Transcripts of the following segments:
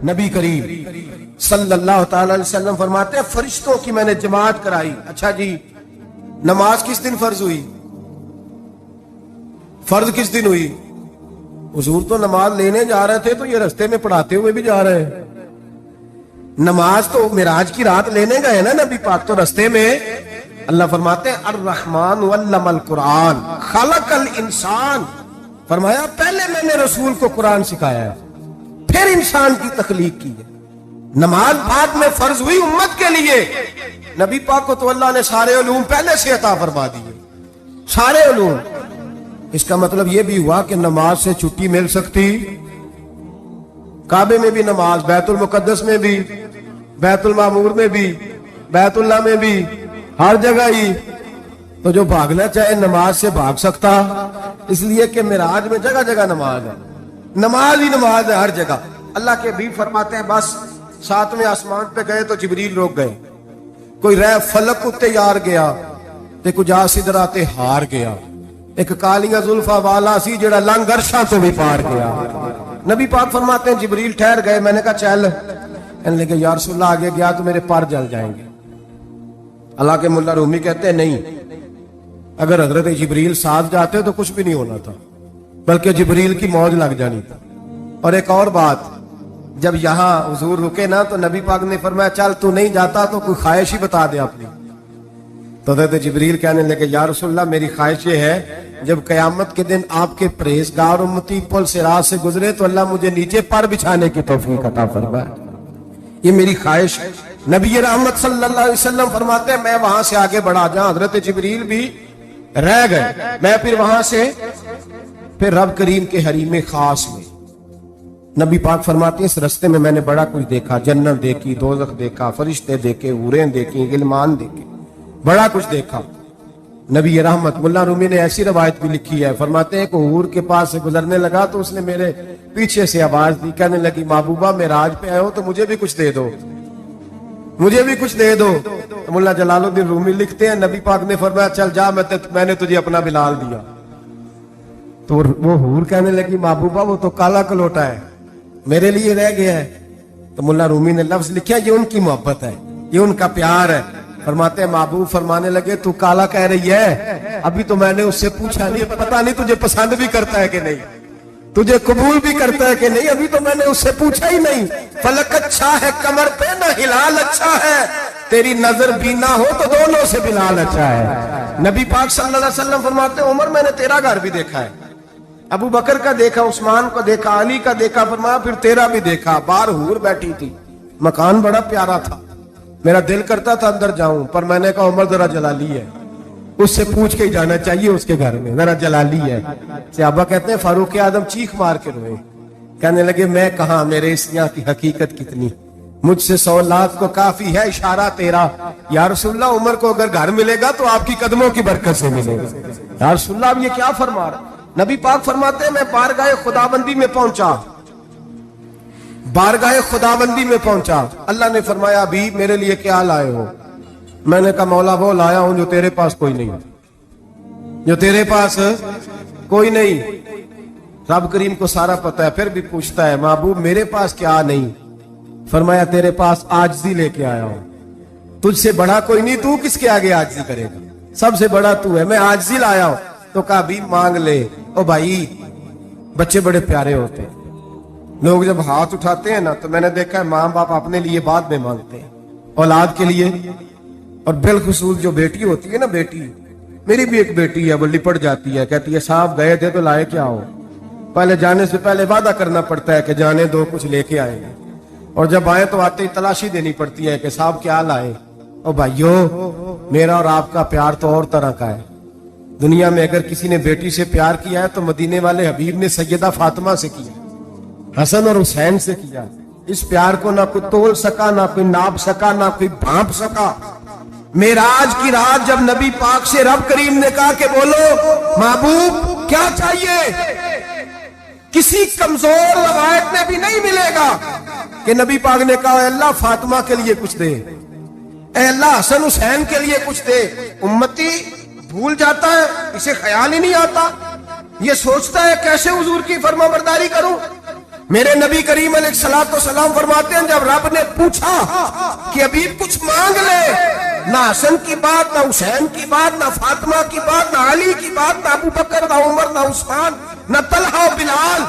نبی کریم صلی اللہ تعالی علیہ وسلم فرماتے ہیں فرشتوں کی میں نے جماعت کرائی. اچھا جی، نماز کس دن فرض ہوئی؟ فرض کس دن ہوئی؟ حضور تو نماز لینے جا رہے تھے تو یہ رستے میں پڑھاتے ہوئے بھی جا رہے ہیں. نماز تو معراج کی رات لینے گئے نا نبی پاک، تو رستے میں اللہ فرماتے ہیں الرحمن علم القرآن خلق الانسان. فرمایا پہلے میں نے رسول کو قرآن سکھایا ہے، پھر انسان کی تخلیق کی ہے. نماز بعد میں فرض ہوئی امت کے لیے. نبی پاک کو تو اللہ نے سارے علوم پہلے سے عطا فرما دیے، سارے علوم. اس کا مطلب یہ بھی ہوا کہ نماز سے چھٹی مل سکتی. کعبے میں بھی نماز، بیت المقدس میں بھی، بیت المعمور میں بھی، بیت اللہ میں بھی، ہر جگہ ہی. تو جو بھاگنا چاہے نماز سے بھاگ سکتا، اس لیے کہ معراج میں جگہ جگہ نماز ہے، نماز ہی نماز ہے ہر جگہ. اللہ کے حبیب فرماتے ہیں بس 7ویں آسمان پہ گئے تو جبریل روک گئے. کوئی رہ فلک اتے یار گیا تے کجا سدرا تے ہار گیا. ایک کالیاں زلفاں والا سی جڑا لنگ عرشاں تو بھی پار گیا. نبی پاک فرماتے ہیں جبریل ٹھہر گئے. میں نے کہا چل، کہنے لگے یا رسول اللہ آگے گیا تو میرے پر جل جائیں گے. اللہ کے ملا رومی کہتے ہیں نہیں، اگر حضرت جبریل ساتھ جاتے تو کچھ بھی نہیں ہونا تھا، بلکہ جبریل کی موج لگ جانی تھی. اور ایک اور بات، جب یہاں حضور رکے نا تو نبی پاک نے فرمایا چل تو نہیں جاتا تو کوئی خواہش ہی بتا دے اپنی. تو حضرت جبریل کہنے لگے یا رسول اللہ میری خواہش یہ ہے جب قیامت کے دن آپ کے پرہیزگار امتی پل صراط سے گزرے تو اللہ مجھے نیچے پر بچھانے کی توفیق عطا فرمائے. یہ میری خواہش ہے. نبی رحمت صلی اللہ علیہ وسلم فرماتے ہیں میں وہاں سے آگے بڑھا جاؤں. حضرت جبریل بھی رہ گئے. میں پھر وہاں سے پھر رب کریم کے حریم خاص میں. نبی پاک فرماتے ہیں اس رستے میں نے بڑا کچھ دیکھا. جنت دیکھی، دوزخ دیکھا، فرشتے دیکھے، حوریں دیکھی، غلمان دیکھے، بڑا کچھ دیکھا. نبی رحمت ملا رومی نے ایسی روایت بھی لکھی ہے، فرماتے ہیں کہ حور کے پاس سے گزرنے لگا تو اس نے میرے پیچھے سے آواز دی، کہنے لگی محبوبہ معراج پہ آئے ہو تو مجھے بھی کچھ دے دو، مجھے بھی کچھ دے دو. ملا جلال الدین رومی لکھتے ہیں نبی پاک نے فرمایا چل جا، میں نے تجھے اپنا بلال دیا. تو وہ حور کہنے لگی محبوبہ وہ تو کالا کلوٹا ہے، میرے لیے رہ گیا ہے. تو ملا رومی نے لفظ لکھا یہ ان کی محبت ہے، یہ ان کا پیار ہے. فرماتے ہیں محبوب فرمانے لگے تو کالا کہہ رہی ہے، ابھی تو میں نے اس سے پوچھا نہیں، پتا نہیں تجھے پسند بھی کرتا ہے کہ نہیں، تجھے قبول بھی کرتا ہے کہ نہیں، ابھی تو میں نے اس سے پوچھا ہی نہیں. فلک اچھا ہے کمر پہ نہ ہلال اچھا ہے، تیری نظر بھی نہ ہو تو دونوں سے بلال اچھا ہے. نبی پاک صلی اللہ علیہ وسلم فرماتے ہیں عمر میں نے تیرا گھر بھی دیکھا ہے، ابو بکر کا دیکھا، عثمان کو دیکھا، علی کا دیکھا. فرمایا پھر تیرا بھی دیکھا. باہر حور بیٹھی تھی، مکان بڑا پیارا تھا، میرا دل کرتا تھا اندر جاؤں، پر میں نے کہا عمر ذرا جلالی ہے، اس سے پوچھ کے ہی جانا چاہیے، اس کے گھر میں ذرا جلالی ہے. صحابہ کہتے ہیں فاروق اعظم چیخ مار کے روئے، کہنے لگے میں کہاں، میرے اس یہاں کی حقیقت کتنی، مجھ سے 100 لاکھ کو کافی ہے اشارہ تیرا. یا رسول اللہ عمر کو اگر گھر ملے گا تو آپ کی قدموں کی برکت سے ملے گا. یا رسول اللہ اب یہ کیا فرما رہا. نبی پاک فرماتے ہیں میں بارگاہ خداوندی میں پہنچا، بارگاہ خداوندی میں پہنچا. اللہ نے فرمایا ابھی میرے لیے کیا لائے ہو؟ میں نے کہا مولا وہ لایا ہوں جو تیرے پاس کوئی نہیں، جو تیرے پاس کوئی نہیں. رب کریم کو سارا پتا ہے، پھر بھی پوچھتا ہے محبوب میرے پاس کیا نہیں؟ فرمایا تیرے پاس عاجزی لے کے آیا ہوں، تجھ سے بڑا کوئی نہیں، تو کس کے آگے عاجزی کرے گا، سب سے بڑا تو ہے، میں عاجزی لایا ہوں. تو کہا بھی مانگ لے. او بھائی بچے بڑے پیارے ہوتے ہیں، لوگ جب ہاتھ اٹھاتے ہیں نا تو میں نے دیکھا ہے ماں باپ اپنے لیے بعد میں مانگتے ہیں، اولاد کے لیے. اور بالخصوص جو بیٹی ہوتی ہے نا، بیٹی میری بھی ایک بیٹی ہے، وہ لپٹ جاتی ہے، کہتی ہے صاحب گئے تھے تو لائے کیا ہو؟ پہلے جانے سے پہلے وعدہ کرنا پڑتا ہے کہ جانے دو کچھ لے کے آئیں گے، اور جب آئے تو آتے ہی تلاشی دینی پڑتی ہے کہ صاحب کیا لائے. او بھائیو میرا اور آپ کا پیار تو اور طرح کا ہے. دنیا میں اگر کسی نے بیٹی سے پیار کیا ہے تو مدینے والے حبیب نے سیدہ فاطمہ سے کیا، حسن اور حسین سے کیا. اس پیار کو نہ کوئی تول سکا، نہ کوئی ناپ سکا، نہ کوئی بھانپ سکا. معراج کی رات جب نبی پاک سے رب کریم نے کہا کہ بولو محبوب کیا چاہیے، کسی کمزور روایت میں بھی نہیں ملے گا کہ نبی پاک نے کہا اے اللہ فاطمہ کے لیے کچھ دے، اے اللہ حسن حسین کے لیے کچھ دے. امتی بھول جاتا ہے، اسے خیال ہی نہیں آتا، یہ سوچتا ہے کیسے حضور کی فرما برداری کروں، میرے نبی کریم علیہ الصلوۃ والسلام فرماتے ہیں جب رب نے پوچھا کہ ابھی کچھ مانگ لے، نہ حسن کی بات، نہ حسین کی بات، نہ فاطمہ کی بات، نہ علی کی بات، نہ ابو بکر، نہ عمر، نہ عثمان، نہ طلحہ و بلال،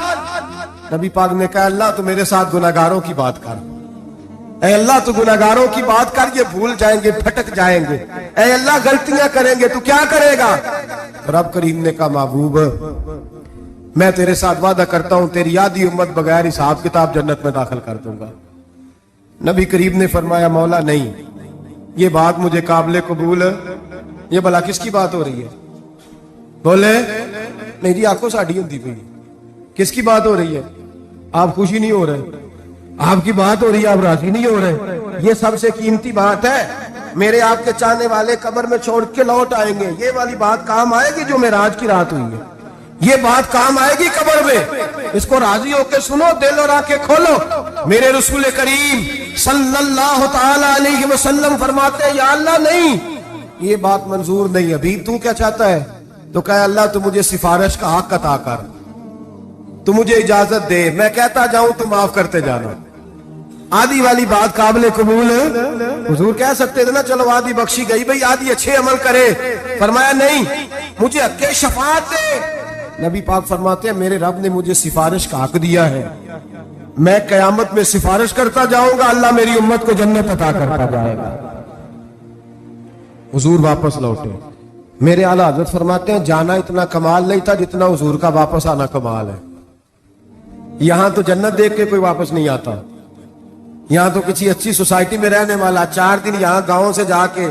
نبی پاک نے کہا اللہ تو میرے ساتھ گناہگاروں کی بات کر، اے اللہ تو گناہگاروں کی بات کر، یہ بھول جائیں گے، پھٹک جائیں گے، اے اللہ غلطیاں کریں گے تو کیا کرے گا؟ رب کریم نے کہا محبوب میں تیرے ساتھ وعدہ کرتا ہوں تیری آدھی امت بغیر حساب کتاب جنت میں داخل کر دوں گا۔ نبی کریم نے فرمایا مولا نہیں، یہ بات مجھے قابل قبول ہے، یہ بھلا کس کی بات ہو رہی ہے؟ بولے نہیں جی آپ کو ساڑھی ہوتی پئی، کس کی بات ہو رہی ہے؟ آپ خوشی نہیں ہو رہے، آپ کی بات ہو رہی ہے، آپ راضی نہیں ہو رہے، یہ سب سے قیمتی بات ہے، میرے آپ کے چاہنے والے قبر میں چھوڑ کے لوٹ آئیں گے، یہ والی بات کام آئے گی جو معراج کی رات ہوئی ہے، یہ بات کام آئے گی قبر میں، اس کو راضی ہو کے سنو، دل اور آنکھیں کھولو۔ میرے رسول کریم صلی اللہ تعالی علیہ وسلم فرماتے ہیں یا اللہ نہیں، یہ بات منظور نہیں، ابھی تو کیا چاہتا ہے؟ تو کہا اللہ تو مجھے سفارش کا حق عطا کر، تو مجھے اجازت دے، میں کہتا جاؤں تو معاف کرتے جانا۔ آدھی والی بات قابل قبول ہے؟ حضور کہہ سکتے تھے نا چلو آدھی بخشی گئی بھئی آدھی اچھے عمل کرے، فرمایا نہیں مجھے حق شفاعت دے۔ نبی پاک فرماتے ہیں میرے رب نے مجھے سفارش کا حق دیا ہے، میں قیامت میں سفارش کرتا جاؤں گا، اللہ میری امت کو جنت عطا کرتا جائے گا۔ حضور واپس لوٹے، میرے اعلیٰ حضرت فرماتے ہیں جانا اتنا کمال نہیں تھا جتنا حضور کا واپس آنا کمال ہے۔ یہاں تو جنت دیکھ کے کوئی واپس نہیں آتا، یہاں تو کسی اچھی سوسائٹی میں رہنے والا 4 دن یہاں گاؤں سے جا کے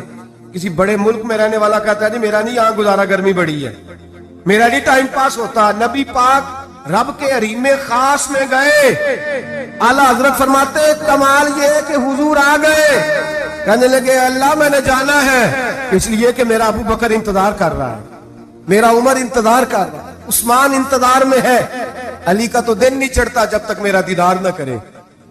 کسی بڑے ملک میں رہنے والا کہتا ہے جی میرا نہیں یہاں گزارا، گرمی بڑی ہے، میرا نہیں ٹائم پاس ہوتا۔ نبی پاک رب کے حریم خاص میں گئے، اعلیٰ حضرت فرماتے ہیں کمال یہ ہے کہ حضور آ گئے، کہنے لگے اللہ میں نے جانا ہے، اس لیے کہ میرا ابو بکر انتظار کر رہا ہے، میرا عمر انتظار کر رہا ہے، عثمان انتظار میں ہے، علی کا تو دن نہیں چڑھتا جب تک میرا دیدار نہ کرے،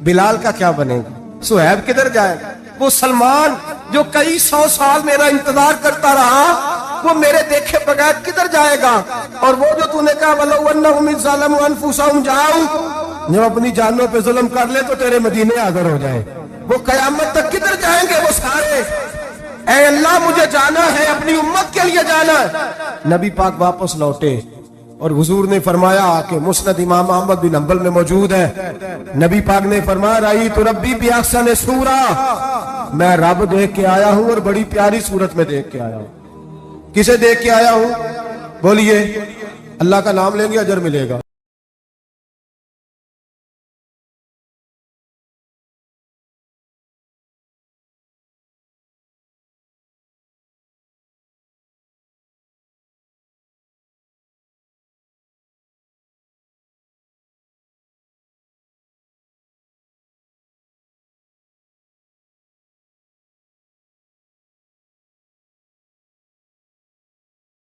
بلال کا کیا بنے گا، صہیب کدھر جائے گا، وہ سلمان جو کئی 100 سال میرا انتظار کرتا رہا وہ میرے دیکھے بغیر کدھر جائے گا، اور وہ جو تو نے کہا وَلَوْ أَنَّهُمْ إِذْ ظَلَمُوا أَنفُسَهُمْ جَاءُوا، جب اپنی جانوں پہ ظلم کر لے تو تیرے مدینے حاضر ہو جائے، وہ قیامت تک کدھر جائیں گے وہ سارے؟ اے اللہ مجھے جانا ہے، اپنی امت کے لیے جانا ہے۔ نبی پاک واپس لوٹے اور حضور نے فرمایا کہ مسند امام احمد بن حنبل میں موجود ہے، نبی پاک نے فرمایا رأیت ربی بأحسن صورہ، میں رب دیکھ کے آیا ہوں اور بڑی پیاری صورت میں دیکھ کے آیا ہوں۔ کسے دیکھ کے آیا ہوں؟ بولیے، اللہ کا نام لیں گے اجر ملے گا۔